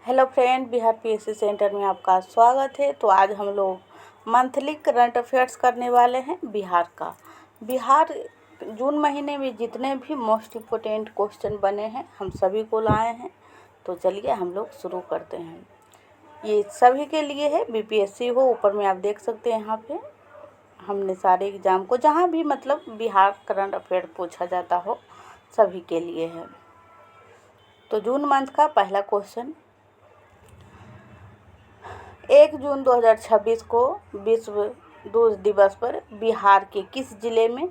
Hello friend, Bihar PSC centre में आपका स्वागत है। तो आज हम लोग मंथली करंट अफेयर्स करने वाले हैं बिहार का। बिहार जून महीने में जितने भी मोस्ट इम्पोर्टेंट क्वेश्चन बने हैं हम सभी को लाए हैं। तो चलिए हम लोग शुरू करते हैं। ये सभी के लिए है, बीपीएससी हो, ऊपर में आप देख सकते हैं। यहाँ पे हमने सारे एग्ज़ाम को जहाँ भी मतलब बिहार करंट अफेयर पूछा जाता हो सभी के लिए है। तो जून मंथ का पहला क्वेश्चन, 1 जून 2026 को विश्व दूध दिवस पर बिहार के किस जिले में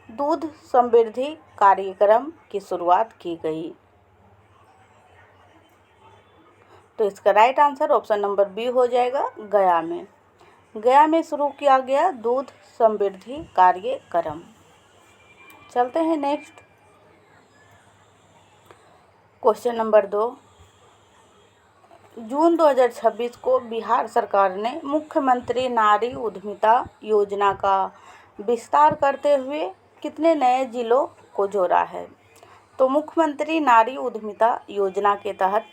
दूध समृद्धि कार्यक्रम की शुरुआत की गई? तो इसका right answer option number B हो जाएगा, गया में। गया में शुरू किया गया दूध समृद्धि कार्यक्रम। चलते हैं नेक्स्ट क्वेश्चन नंबर 2। जून 2026 को बिहार सरकार ने मुख्यमंत्री नारी उद्यमिता योजना का विस्तार करते हुए कितने नए जिलों को जोड़ा है? तो मुख्यमंत्री नारी उद्यमिता योजना के तहत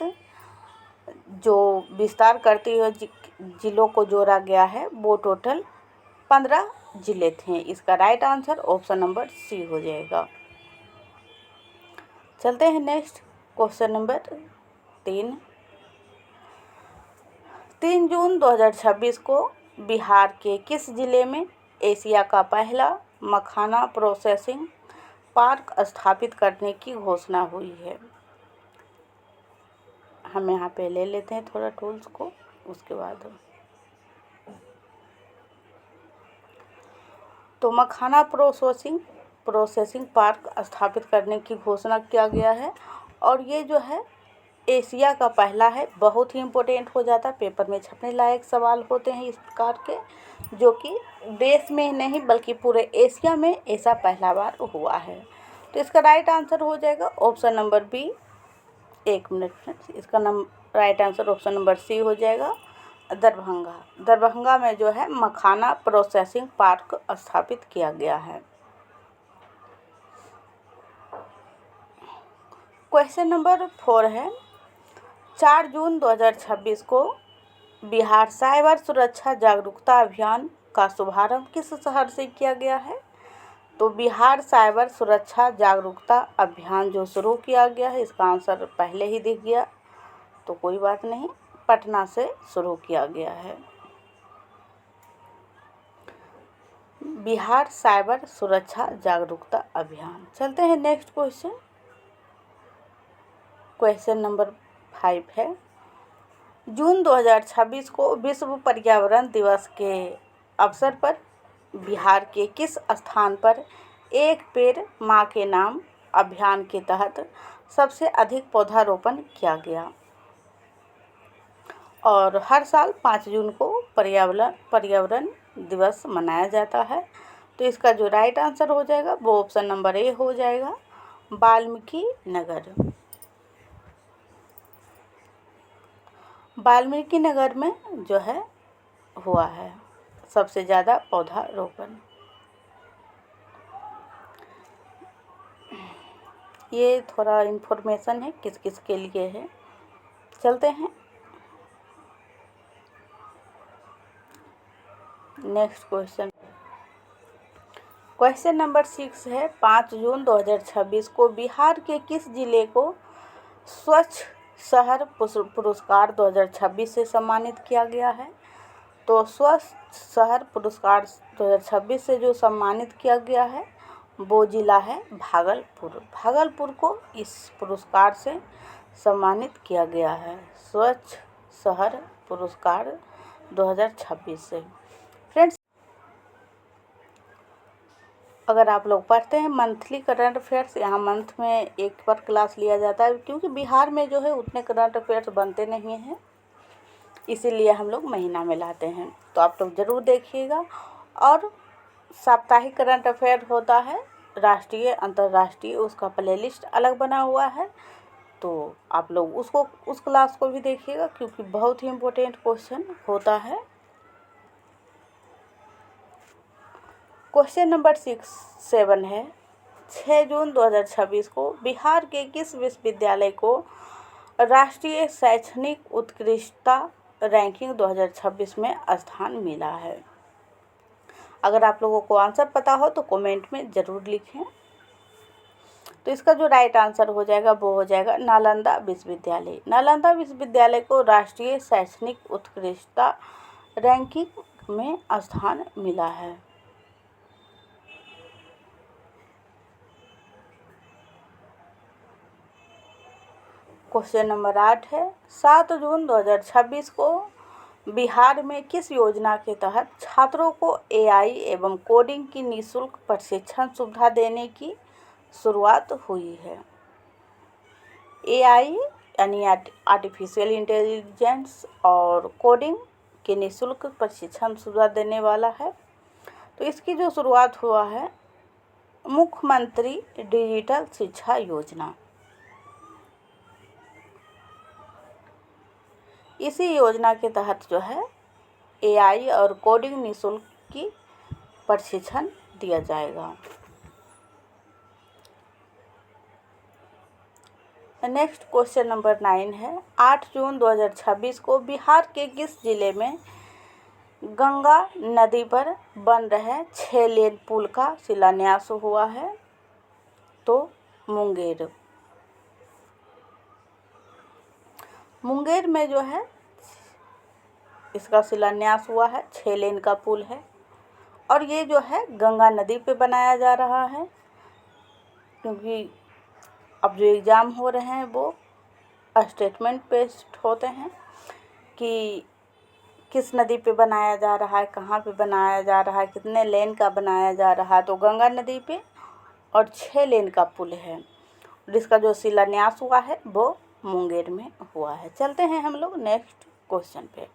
जो विस्तार करते हुए जिलों को जोड़ा गया है वो टोटल 15 जिले थे। इसका right answer option number C हो जाएगा। चलते हैं नेक्स्ट क्वेश्चन नंबर 3। 3 जून 2026 को बिहार के किस जिले में एशिया का पहला मखाना प्रोसेसिंग पार्क स्थापित करने की घोषणा हुई है? हम यहाँ पे ले लेते हैं थोड़ा टूल्स को, उसके बाद तो मखाना प्रोसेसिंग पार्क स्थापित करने की घोषणा किया गया है। और ये जो है एशिया का पहला है। बहुत ही इम्पोर्टेंट हो जाता है, पेपर में छपने लायक सवाल होते हैं इस प्रकार के, जो कि देश में नहीं बल्कि पूरे एशिया में ऐसा पहला बार हुआ है। तो इसका राइट आंसर हो जाएगा ऑप्शन नंबर बी। एक मिनट फ्रेंड्स, इसका right answer option number C हो जाएगा, दरभंगा में जो है मखाना प्रोसेसिंग पार्क स्थापित किया गया है। क्वेश्चन नंबर 4 है, 4 जून 2026 को बिहार साइबर सुरक्षा जागरूकता अभियान का शुभारंभ किस शहर से किया गया है? तो बिहार साइबर सुरक्षा जागरूकता अभियान जो शुरू किया गया है, इसका आंसर पहले ही दिख गया तो कोई बात नहीं, पटना से शुरू किया गया है। बिहार साइबर सुरक्षा जागरूकता अभियान। चलते हैं नेक्स्ट क्वेश्चन। क्वेश्चन नंबर 5 है, जून 2026 को विश्व पर्यावरण दिवस के अवसर पर बिहार के किस स्थान पर एक पेड़ माँ के नाम अभियान के तहत सबसे अधिक पौधारोपण किया गया? और हर साल 5 जून को पर्यावरण दिवस मनाया जाता है। तो इसका जो राइट आंसर हो जाएगा वो ऑप्शन नंबर ए हो जाएगा, वाल्मीकि नगर। वाल्मीकि नगर में जो है हुआ है सबसे ज़्यादा पौधारोपण। ये थोड़ा इन्फॉर्मेशन है किस किस के लिए है। चलते हैं नेक्स्ट क्वेश्चन। क्वेश्चन नंबर 6 है, 5 जून 2026 को बिहार के किस जिले को स्वच्छ शहर पुरस्कार 2026 से सम्मानित किया गया है? तो स्वच्छ शहर पुरस्कार 2026 से जो सम्मानित किया गया है वो जिला है भागलपुर। भागलपुर को इस पुरस्कार से सम्मानित किया गया है, स्वच्छ शहर पुरस्कार 2026 से। फ्रेंड्स, अगर आप लोग पढ़ते हैं मंथली करंट अफेयर्स, यहाँ मंथ में एक बार क्लास लिया जाता है, क्योंकि बिहार में जो है उतने करंट अफेयर्स बनते नहीं हैं, इसीलिए हम लोग महीना में लाते हैं। तो आप लोग ज़रूर देखिएगा। और साप्ताहिक करंट अफेयर होता है, राष्ट्रीय अंतर्राष्ट्रीय, उसका प्लेलिस्ट अलग बना हुआ है, तो आप लोग उस क्लास को भी देखिएगा, क्योंकि बहुत ही इम्पोर्टेंट क्वेश्चन होता है। क्वेश्चन नंबर 7 है, 6 जून 2026 को बिहार के किस विश्वविद्यालय को राष्ट्रीय शैक्षणिक उत्कृष्टता रैंकिंग 2026 में स्थान मिला है? अगर आप लोगों को आंसर पता हो तो कमेंट में ज़रूर लिखें। तो इसका जो राइट आंसर हो जाएगा वो हो जाएगा नालंदा विश्वविद्यालय। नालंदा विश्वविद्यालय को राष्ट्रीय शैक्षणिक उत्कृष्टता रैंकिंग में स्थान मिला है। क्वेश्चन नंबर 8 है, 7 जून 2026 को बिहार में किस योजना के तहत छात्रों को एआई एवं कोडिंग की निःशुल्क प्रशिक्षण सुविधा देने की शुरुआत हुई है? एआई यानी आर्टिफिशियल इंटेलिजेंस और कोडिंग की निःशुल्क प्रशिक्षण सुविधा देने वाला है। तो इसकी जो शुरुआत हुआ है मुख्यमंत्री डिजिटल शिक्षा योजना। इसी योजना के तहत जो है एआई और कोडिंग निःशुल्क की प्रशिक्षण दिया जाएगा। नेक्स्ट क्वेश्चन नंबर 9 है, 8 जून 2026 को बिहार के किस जिले में गंगा नदी पर बन रहे 6 लेन पुल का शिलान्यास हुआ है? तो मुंगेर। मुंगेर में जो है इसका शिलान्यास हुआ है, 6 लेन का पुल है और ये जो है गंगा नदी पे बनाया जा रहा है, क्योंकि अब जो एग्ज़ाम हो रहे हैं वो स्टेटमेंट बेस्ड होते हैं कि किस नदी पे बनाया जा रहा है, कहाँ पे बनाया जा रहा है, कितने लेन का बनाया जा रहा है। तो गंगा नदी पे और 6 लेन का पुल है, जिसका जो शिलान्यास हुआ है वो मुंगेर में हुआ है। चलते हैं हम लोग नेक्स्ट क्वेश्चन पे।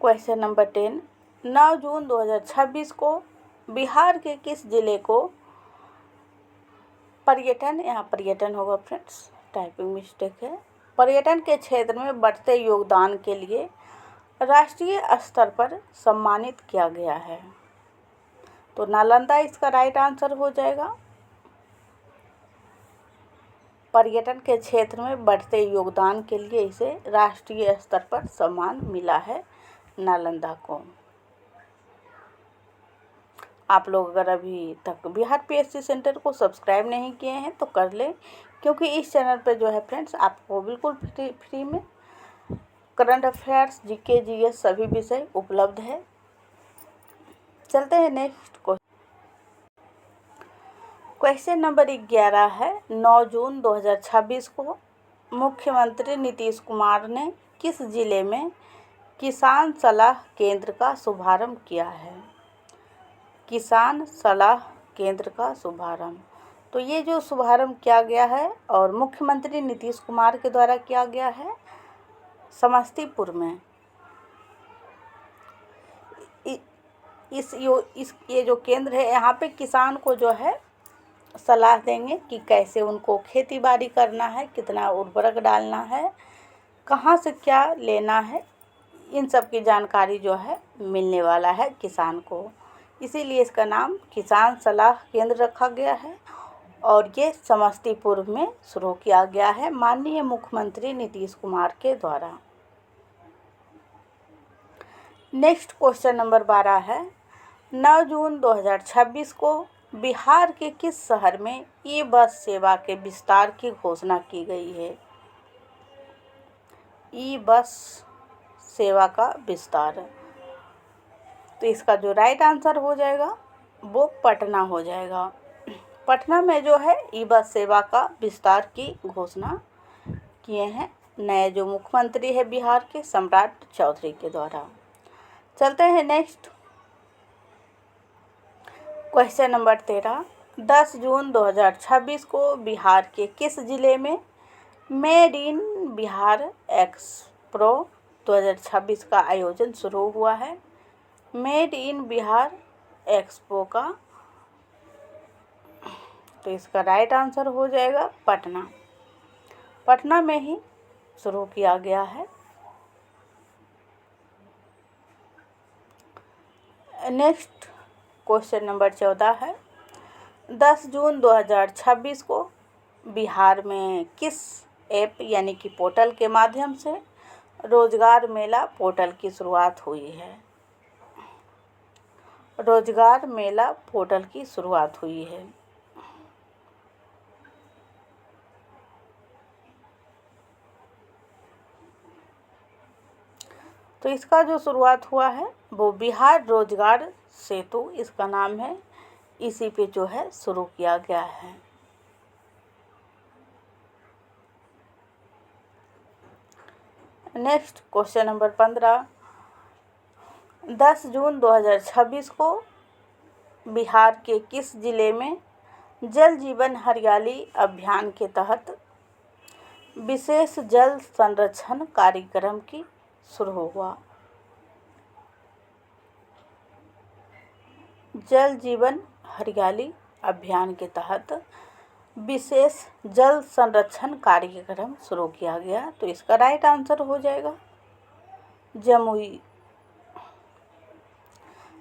क्वेश्चन नंबर 10, 9 जून 2026 को बिहार के किस जिले को पर्यटन, यहाँ पर्यटन होगा फ्रेंड्स, टाइपिंग मिस्टेक है, पर्यटन के क्षेत्र में बढ़ते योगदान के लिए राष्ट्रीय स्तर पर सम्मानित किया गया है? तो नालंदा इसका राइट आंसर हो जाएगा। पर्यटन के क्षेत्र में बढ़ते योगदान के लिए इसे राष्ट्रीय स्तर पर सम्मान मिला है नालंदा को। आप लोग अगर अभी तक बिहार पीएससी सेंटर को सब्सक्राइब नहीं किए हैं तो कर लें, क्योंकि इस चैनल पर जो है फ्रेंड्स आपको बिल्कुल फ्री में करंट अफेयर्स, जीके, जीएस सभी विषय उपलब्ध है। चलते हैं नेक्स्ट क्वेश्चन नंबर 11 है, 9 जून 2026 को मुख्यमंत्री नीतीश कुमार ने किस जिले में किसान सलाह केंद्र का शुभारंभ किया है? किसान सलाह केंद्र का शुभारंभ। तो ये जो शुभारंभ किया गया है और मुख्यमंत्री नीतीश कुमार के द्वारा किया गया है समस्तीपुर में। ये जो केंद्र है यहाँ पे किसान को जो है सलाह देंगे कि कैसे उनको खेती बाड़ी करना है, कितना उर्वरक डालना है, कहाँ से क्या लेना है, इन सब की जानकारी जो है मिलने वाला है किसान को। इसीलिए इसका नाम किसान सलाह केंद्र रखा गया है और ये समस्तीपुर में शुरू किया गया है माननीय मुख्यमंत्री नीतीश कुमार के द्वारा। नेक्स्ट क्वेश्चन नंबर 12 है, 9 जून 2026 को बिहार के किस शहर में ई बस सेवा के विस्तार की घोषणा की गई है? ई बस सेवा का विस्तार। तो इसका जो राइट आंसर हो जाएगा वो पटना हो जाएगा। पटना में जो है ई बस सेवा का विस्तार की घोषणा किए हैं नए जो मुख्यमंत्री है बिहार के, सम्राट चौधरी के द्वारा। चलते हैं नेक्स्ट क्वेश्चन नंबर 13, 10 जून 2026 को बिहार के किस जिले में मेड इन बिहार एक्सप्रो 2026 का आयोजन शुरू हुआ है? मेड इन बिहार एक्सपो का। तो इसका राइट आंसर हो जाएगा पटना। पटना में ही शुरू किया गया है। नेक्स्ट क्वेश्चन नंबर 14 है, 10 जून 2026 को बिहार में किस ऐप यानी कि पोर्टल के माध्यम से रोजगार मेला पोर्टल की शुरुआत हुई है? रोजगार मेला पोर्टल की शुरुआत हुई है। तो इसका जो शुरुआत हुआ है वो बिहार रोजगार सेतु इसका नाम है, इसी पे जो है शुरू किया गया है। नेक्स्ट क्वेश्चन नंबर 15, 10 जून 2026 को बिहार के किस जिले में जल जीवन हरियाली अभियान के तहत विशेष जल संरक्षण कार्यक्रम की शुरू हुआ? जल जीवन हरियाली अभियान के तहत विशेष जल संरक्षण कार्यक्रम शुरू किया गया। तो इसका राइट आंसर हो जाएगा जमुई।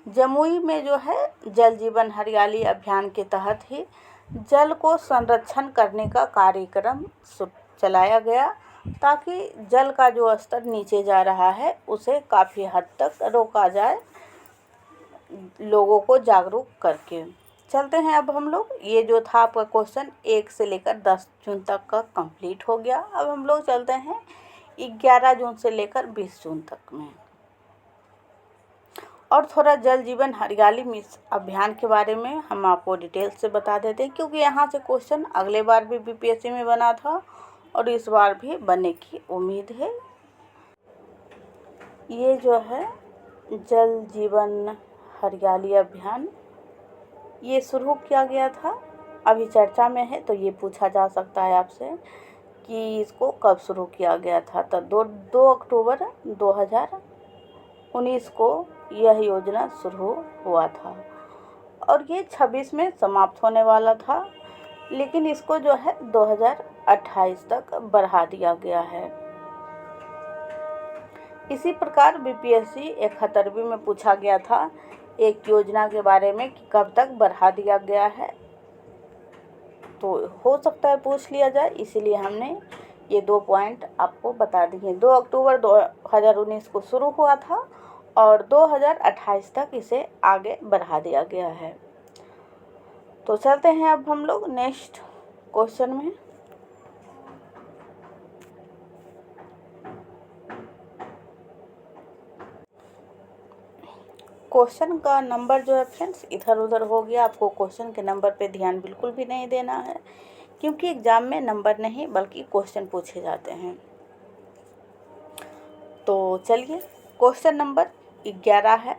जमुई में जो है जल जीवन हरियाली अभियान के तहत ही जल को संरक्षण करने का कार्यक्रम चलाया गया, ताकि जल का जो स्तर नीचे जा रहा है उसे काफ़ी हद तक रोका जाए, लोगों को जागरूक करके। चलते हैं अब हम लोग, ये जो था आपका क्वेश्चन 1 से लेकर 10 जून तक का कंप्लीट हो गया। अब हम लोग चलते हैं 11 जून से लेकर 20 जून तक में, और थोड़ा जल जीवन हरियाली अभियान के बारे में हम आपको डिटेल से बता देते हैं, क्योंकि यहाँ से क्वेश्चन अगले बार भी बीपीएससी में बना था और इस बार भी बनने की उम्मीद है। ये जो है जल जीवन हरियाली अभियान ये शुरू किया गया था, अभी चर्चा में है, तो ये पूछा जा सकता है आपसे कि इसको कब शुरू किया गया था। तो 2 अक्टूबर 2019 को यह योजना शुरू हुआ था और ये 26 में समाप्त होने वाला था, लेकिन इसको जो है 2028 तक बढ़ा दिया गया है। इसी प्रकार बीपीएससी 71वीं में पूछा गया था एक योजना के बारे में कि कब तक बढ़ा दिया गया है, तो हो सकता है पूछ लिया जाए, इसीलिए हमने ये 2 पॉइंट आपको बता दिए। 2 अक्टूबर 2019 को शुरू हुआ था और 2028 तक इसे आगे बढ़ा दिया गया है। तो चलते हैं अब हम लोग नेक्स्ट क्वेश्चन में। क्वेश्चन का नंबर जो है फ्रेंड्स इधर उधर हो गया, आपको क्वेश्चन के नंबर पे ध्यान बिल्कुल भी नहीं देना है, क्योंकि एग्ज़ाम में नंबर नहीं बल्कि क्वेश्चन पूछे जाते हैं। तो चलिए क्वेश्चन नंबर 11 है।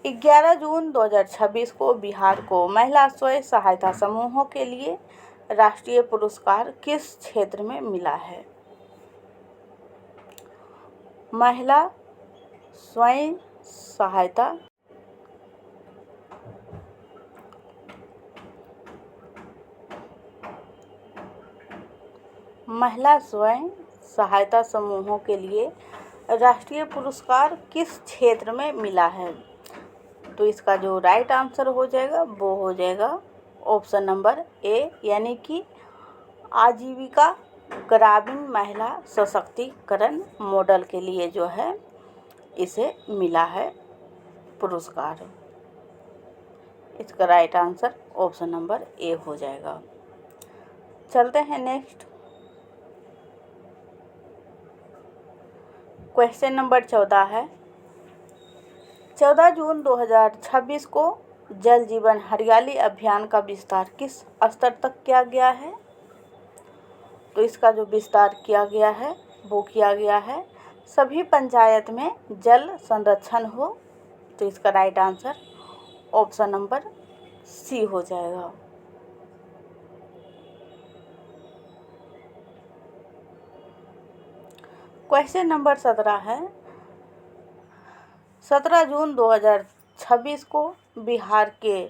11 जून 2026 को बिहार को महिला स्वयं सहायता समूहों के लिए राष्ट्रीय पुरस्कार किस क्षेत्र में मिला है? महिला स्वयं सहायता स्वयं सहायता समूहों के लिए राष्ट्रीय पुरस्कार किस क्षेत्र में मिला है? तो इसका जो राइट आंसर हो जाएगा वो हो जाएगा ऑप्शन नंबर ए, यानी कि आजीविका ग्रामीण महिला सशक्तिकरण मॉडल के लिए जो है इसे मिला है पुरस्कार। इसका right answer option number A हो जाएगा। चलते हैं नेक्स्ट क्वेश्चन नंबर 14 है। 14 जून 2026 को जल जीवन हरियाली अभियान का विस्तार किस स्तर तक किया गया है? तो इसका जो विस्तार किया गया है वो किया गया है सभी पंचायत में जल संरक्षण हो। तो इसका right answer option number C हो जाएगा। क्वेश्चन नंबर 17 है। 17 जून 2026 को बिहार के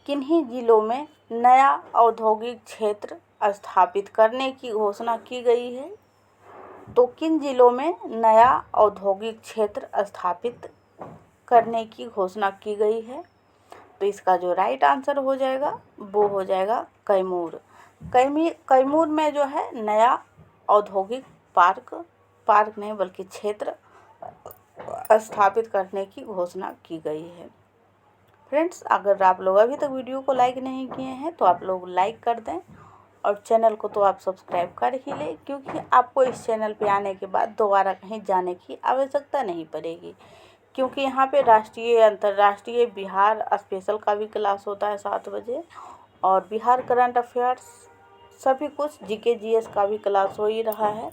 किन्हीं जिलों में नया औद्योगिक क्षेत्र स्थापित करने की घोषणा की गई है? तो किन जिलों में नया औद्योगिक क्षेत्र स्थापित करने की घोषणा की गई है? तो इसका जो राइट आंसर हो जाएगा वो हो जाएगा कैमूर। कैमूर में जो है नया औद्योगिक पार्क नहीं बल्कि क्षेत्र स्थापित करने की घोषणा की गई है। फ्रेंड्स, अगर आप लोग अभी तक वीडियो को लाइक नहीं किए हैं तो आप लोग लाइक कर दें और चैनल को तो आप सब्सक्राइब कर ही लें, क्योंकि आपको इस चैनल पे आने के बाद दोबारा कहीं जाने की आवश्यकता नहीं पड़ेगी, क्योंकि यहाँ पे राष्ट्रीय अंतर्राष्ट्रीय बिहार स्पेशल का भी क्लास होता है 7 बजे, और बिहार करंट अफेयर्स सभी कुछ जीके जीएस का भी क्लास हो ही रहा है।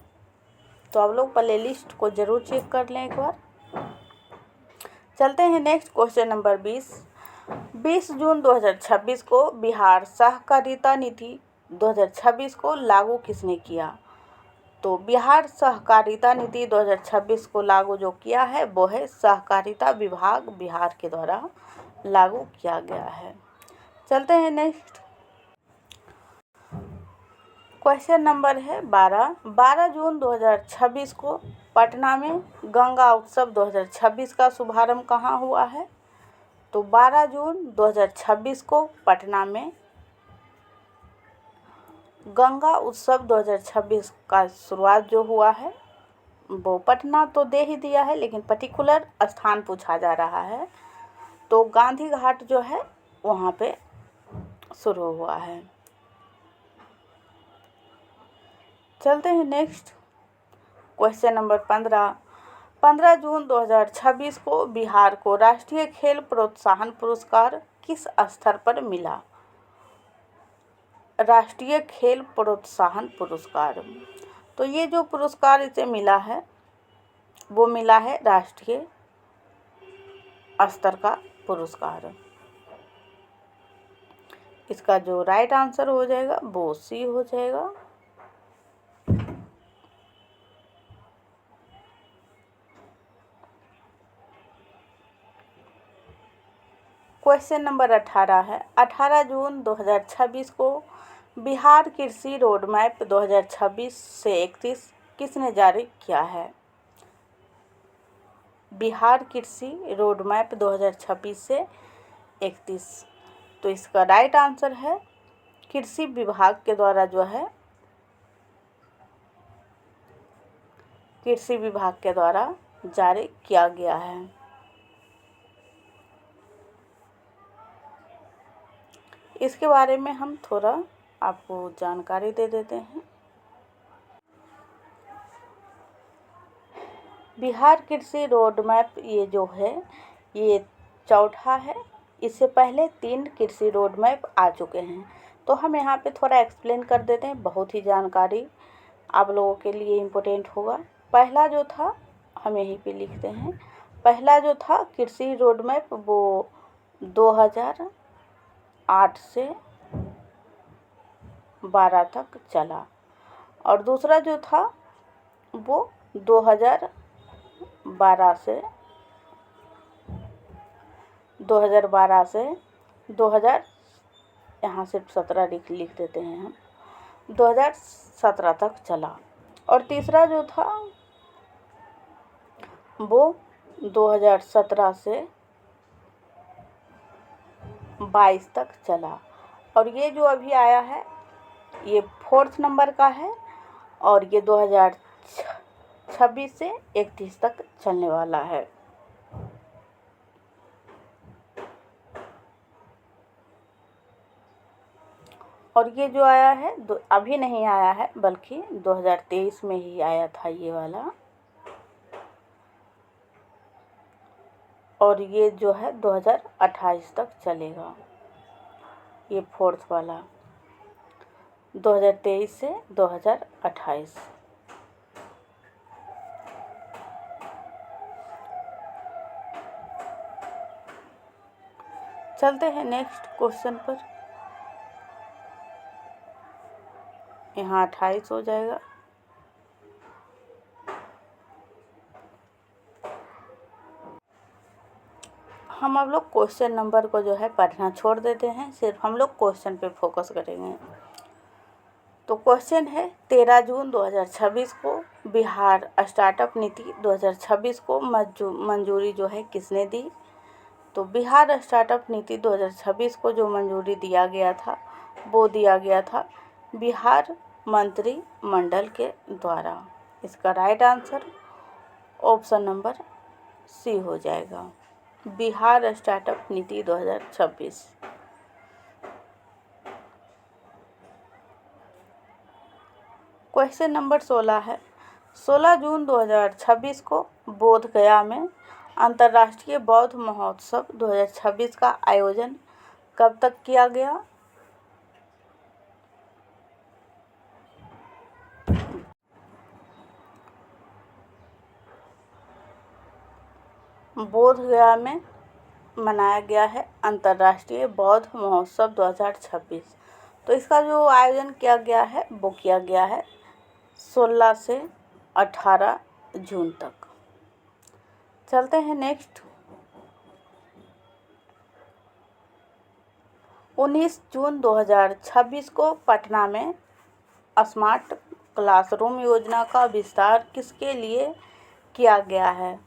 तो आप लोग प्ले लिस्ट को ज़रूर चेक कर लें एक बार। चलते हैं नेक्स्ट क्वेश्चन नंबर 20 जून 2026 को बिहार सहकारिता नीति 2026 को लागू किसने किया? तो बिहार सहकारिता नीति 2026 को लागू जो किया है वो है सहकारिता विभाग बिहार के द्वारा लागू किया गया है। चलते हैं नेक्स्ट क्वेश्चन नंबर है 12 जून 2026 को पटना में गंगा उत्सव 2026 का शुभारंभ कहाँ हुआ है? तो 12 जून 2026 को पटना में गंगा उत्सव 2026 का शुरुआत जो हुआ है वो पटना तो दे ही दिया है, लेकिन पर्टिकुलर स्थान पूछा जा रहा है, तो गांधी घाट जो है वहाँ पे शुरू हुआ है। चलते हैं नेक्स्ट क्वेश्चन नंबर 15 जून 2026 को बिहार को राष्ट्रीय खेल प्रोत्साहन पुरस्कार किस स्तर पर मिला? राष्ट्रीय खेल प्रोत्साहन पुरस्कार, तो ये जो पुरस्कार इसे मिला है वो मिला है राष्ट्रीय स्तर का पुरस्कार। इसका जो राइट आंसर हो जाएगा वो सी हो जाएगा। क्वेश्चन नंबर 18 है 18 जून 2026 को बिहार कृषि रोड मैप 2026 से 31 किसने जारी किया है? बिहार कृषि रोड मैप 2026 से 31, तो इसका राइट आंसर है कृषि विभाग के द्वारा जो है कृषि विभाग के द्वारा जारी किया गया है। इसके बारे में हम थोड़ा आपको जानकारी दे देते हैं। बिहार कृषि रोड मैप ये जो है ये चौथा है, इससे पहले 3 कृषि रोड मैप आ चुके हैं, तो हम यहाँ पे थोड़ा एक्सप्लेन कर देते हैं, बहुत ही जानकारी आप लोगों के लिए इम्पोर्टेंट होगा। पहला जो था हम यहीं पे लिखते हैं, पहला जो था कृषि रोड मैप वो 2008 से 12 तक चला, और दूसरा जो था वो 2012 से 2000 यहाँ सिर्फ 17 लिख देते हैं हम, 2017 तक चला, और तीसरा जो था वो 2017 से 22 तक चला, और ये जो अभी आया है ये 4th नंबर का है, और ये 2026 से 31 तक चलने वाला है। और ये जो आया है अभी नहीं आया है बल्कि 2023 में ही आया था ये वाला, और ये जो है 2028 तक चलेगा, ये 4th वाला 2023 से 2028। चलते हैं नेक्स्ट क्वेश्चन पर। यहाँ 28 हो जाएगा। हम अब लोग क्वेश्चन नंबर को जो है पढ़ना छोड़ देते हैं, सिर्फ हम लोग क्वेश्चन पे फोकस करेंगे। तो क्वेश्चन है 13 जून 2026 को बिहार स्टार्टअप नीति 2026 को मंजूरी जो है किसने दी? तो बिहार स्टार्टअप नीति 2026 को जो मंजूरी दिया गया था वो दिया गया था बिहार मंत्रिमंडल के द्वारा। इसका right answer option number C हो जाएगा, बिहार स्टार्टअप नीति 2026। क्वेश्चन नंबर 16 है, 16 जून 2026 को बोध गया में अंतर्राष्ट्रीय बौद्ध महोत्सव 2026 का आयोजन कब तक किया गया? बोध गया में मनाया गया है अंतर्राष्ट्रीय बौद्ध महोत्सव 2026। तो इसका जो आयोजन किया गया है वो किया गया है 16 से 18 जून तक। चलते हैं नेक्स्ट। 19 जून 2026 को पटना में स्मार्ट क्लासरूम योजना का विस्तार किसके लिए किया गया है?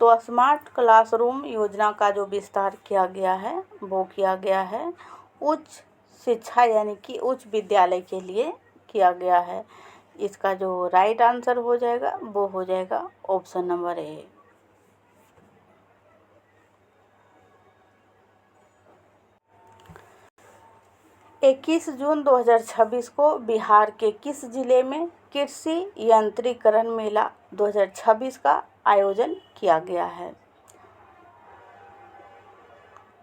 तो स्मार्ट क्लासरूम योजना का जो विस्तार किया गया है वो किया गया है उच्च शिक्षा यानी कि उच्च विद्यालय के लिए किया गया है। इसका जो राइट आंसर हो जाएगा वो हो जाएगा ऑप्शन नंबर ए। इक्कीस जून 2026 को बिहार के किस जिले में कृषि यंत्रीकरण मेला 2026 का आयोजन किया गया है?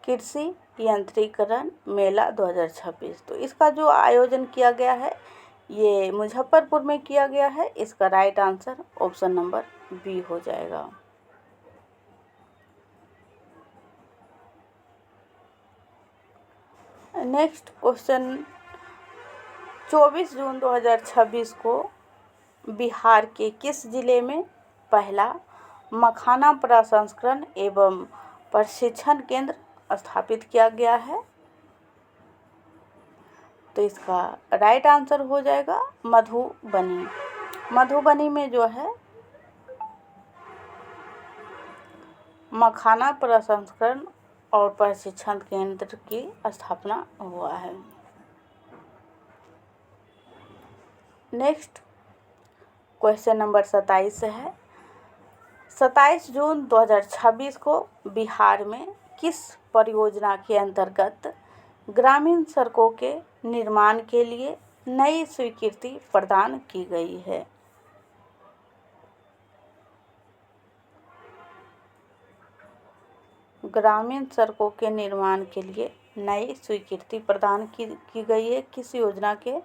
कृषि यंत्रीकरण मेला 2026। तो इसका जो आयोजन किया गया है ये मुजफ्फरपुर में किया गया है। इसका right answer option number B हो जाएगा। नेक्स्ट क्वेश्चन, 24 जून 2026 को बिहार के किस जिले में पहला मखाना प्रसंस्करण एवं प्रशिक्षण केंद्र स्थापित किया गया है? तो इसका राइट आंसर हो जाएगा मधुबनी। मधुबनी में जो है मखाना प्रसंस्करण और प्रशिक्षण केंद्र की स्थापना हुआ है। नेक्स्ट क्वेश्चन नंबर 27 है, 27 जून 2026 को बिहार में किस परियोजना के अंतर्गत ग्रामीण सड़कों के निर्माण के लिए नई स्वीकृति प्रदान की गई है? ग्रामीण सड़कों के निर्माण के लिए नई स्वीकृति प्रदान की गई है किस योजना के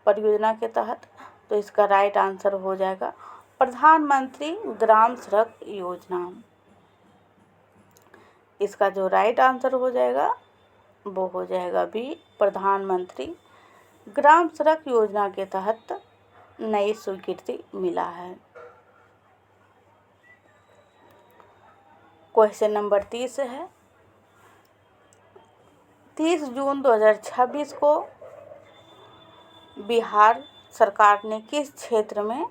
परियोजना के तहत? तो इसका राइट आंसर हो जाएगा प्रधानमंत्री ग्राम सड़क योजना। इसका जो राइट आंसर हो जाएगा वो हो जाएगा बी, प्रधानमंत्री ग्राम सड़क योजना के तहत नई स्वीकृति मिला है। क्वेश्चन नंबर 30 है, 30 जून 2026 को बिहार सरकार ने किस क्षेत्र में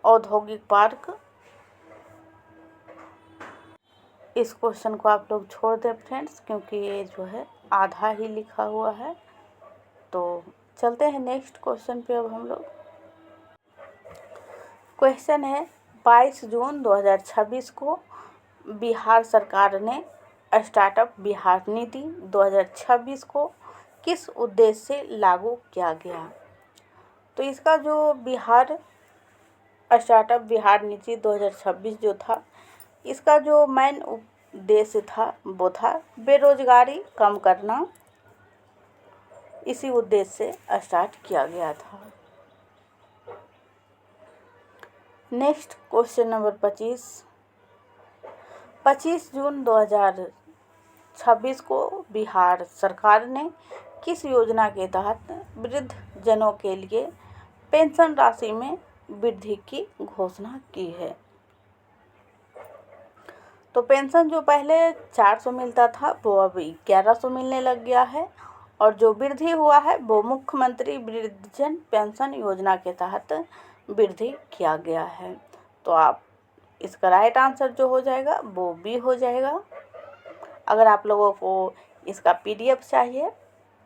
औद्योगिक पार्क, इस क्वेश्चन को आप लोग छोड़ दें फ्रेंड्स क्योंकि ये जो है आधा ही लिखा हुआ है। तो चलते हैं नेक्स्ट क्वेश्चन पे। अब हम लोग क्वेश्चन है 22 जून 2026 को बिहार सरकार ने स्टार्टअप बिहार नीति 2026 को किस उद्देश्य से लागू किया गया? तो इसका जो बिहार स्टार्टअप बिहार नीति 2026 जो था इसका जो मेन उद्देश्य था वो था बेरोजगारी कम करना। इसी उद्देश्य से स्टार्ट किया गया था। नेक्स्ट क्वेश्चन नंबर 25 जून 2026 को बिहार सरकार ने किस योजना के तहत वृद्ध जनों के लिए पेंशन राशि में वृद्धि की घोषणा की है? तो पेंशन जो पहले 400 मिलता था वो अब 1100 मिलने लग गया है और जो वृद्धि हुआ है वो मुख्यमंत्री वृद्धजन पेंशन योजना के तहत वृद्धि किया गया है। तो आप इसका राइट आंसर जो हो जाएगा वो बी हो जाएगा। अगर आप लोगों को इसका PDF चाहिए,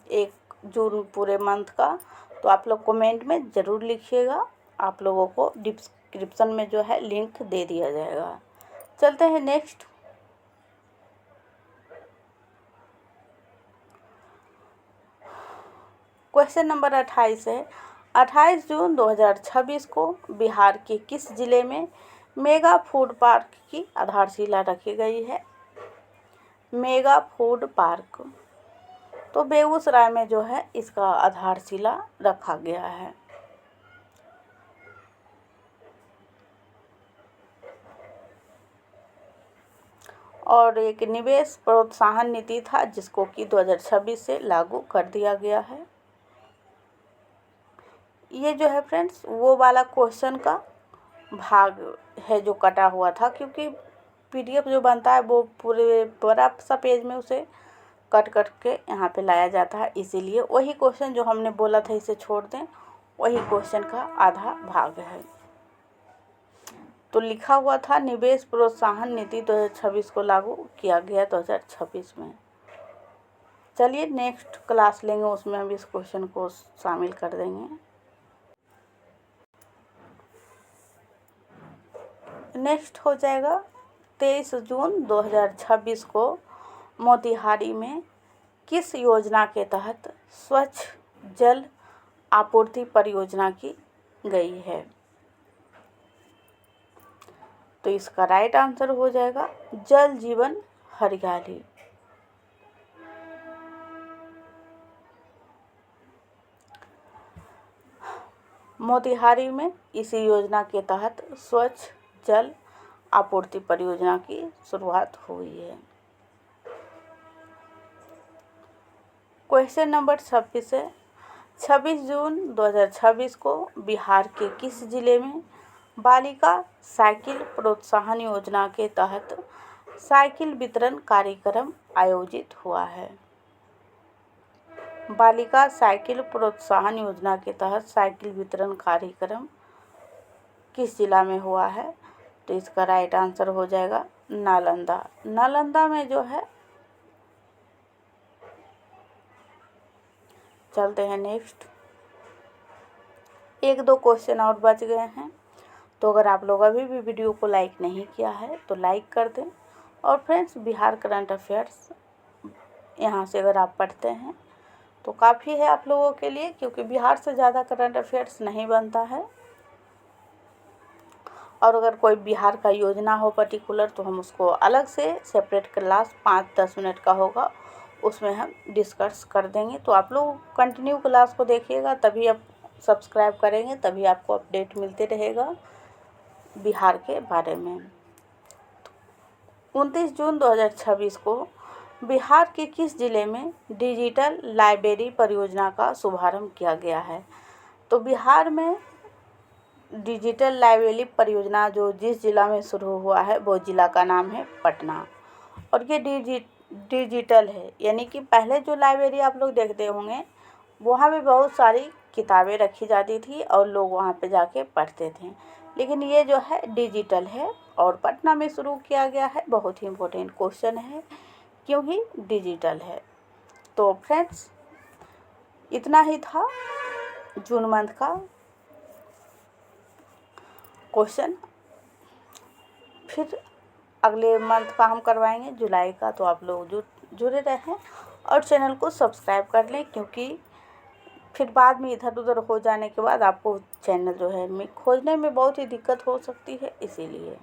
एक जून पूरे मंथ का, तो आप लोग कमेंट में ज़रूर लिखिएगा। आप लोगों को डिस्क्रिप्शन में जो है लिंक दे दिया जाएगा। चलते हैं नेक्स्ट। क्वेश्चन नंबर 28 है, 28 जून 2026 को बिहार के किस जिले में मेगा फूड पार्क की आधारशिला रखी गई है? मेगा फूड पार्क तो बेगूसराय में जो है इसका आधारशिला रखा गया है। और एक निवेश प्रोत्साहन नीति था जिसको कि 2026 से लागू कर दिया गया है। ये जो है फ्रेंड्स वो वाला क्वेश्चन का भाग है जो कटा हुआ था, क्योंकि पीडीएफ जो बनता है वो पूरे बड़ा सा पेज में उसे कट के यहाँ पे लाया जाता है, इसीलिए वही क्वेश्चन जो हमने बोला था इसे छोड़ दें, वही क्वेश्चन का आधा भाग है। तो लिखा हुआ था निवेश प्रोत्साहन नीति 2026 को लागू किया गया 2026 में। चलिए नेक्स्ट क्लास लेंगे, उसमें हम इस क्वेश्चन को शामिल कर देंगे। नेक्स्ट हो जाएगा 23 जून 2026 को मोतिहारी में किस योजना के तहत स्वच्छ जल आपूर्ति परियोजना की गई है? तो इसका राइट आंसर हो जाएगा जल जीवन हरियाली। मोतिहारी में इसी योजना के तहत स्वच्छ जल आपूर्ति परियोजना की शुरुआत हुई है। क्वेश्चन नंबर 26 है, 26 जून 2026 को बिहार के किस जिले में बालिका साइकिल प्रोत्साहन योजना के तहत साइकिल वितरण कार्यक्रम आयोजित हुआ है? बालिका साइकिल प्रोत्साहन योजना के तहत साइकिल वितरण कार्यक्रम किस जिला में हुआ है? तो इसका राइट आंसर हो जाएगा नालंदा। नालंदा में जो है। चलते हैं नेक्स्ट। एक दो क्वेश्चन और बच गए हैं, तो अगर आप लोग अभी भी वीडियो को लाइक नहीं किया है तो लाइक कर दें। और फ्रेंड्स बिहार करंट अफेयर्स यहाँ से अगर आप पढ़ते हैं तो काफ़ी है आप लोगों के लिए, क्योंकि बिहार से ज़्यादा करंट अफेयर्स नहीं बनता है। और अगर कोई बिहार का योजना हो पर्टिकुलर तो हम उसको अलग से सेपरेट क्लास 5-10 मिनट का होगा, उसमें हम डिस्कस कर देंगे। तो आप लोग कंटिन्यू क्लास को देखिएगा, तभी आप सब्सक्राइब करेंगे, तभी आपको अपडेट मिलते रहेगा बिहार के बारे में। 29 जून 2026 को बिहार के किस जिले में डिजिटल लाइब्रेरी परियोजना का शुभारंभ किया गया है? तो बिहार में डिजिटल लाइब्रेरी परियोजना जो जिस जिला में शुरू हुआ है वो जिला का नाम है पटना। और ये डिजिटल है, यानी कि पहले जो लाइब्रेरी आप लोग देखते होंगे वहाँ पे बहुत सारी किताबें रखी जाती थी और लोग वहाँ पे जाके पढ़ते थे, लेकिन ये जो है डिजिटल है और पटना में शुरू किया गया है। बहुत ही इम्पोर्टेंट क्वेश्चन है क्योंकि डिजिटल है। तो फ्रेंड्स इतना ही था जून मंथ का क्वेश्चन, फिर अगले मंथ का हम करवाएंगे जुलाई का। तो आप लोग जुड़े रहें और चैनल को सब्सक्राइब कर लें, क्योंकि फिर बाद में इधर उधर हो जाने के बाद आपको चैनल जो है खोजने में बहुत ही दिक्कत हो सकती है, इसीलिए।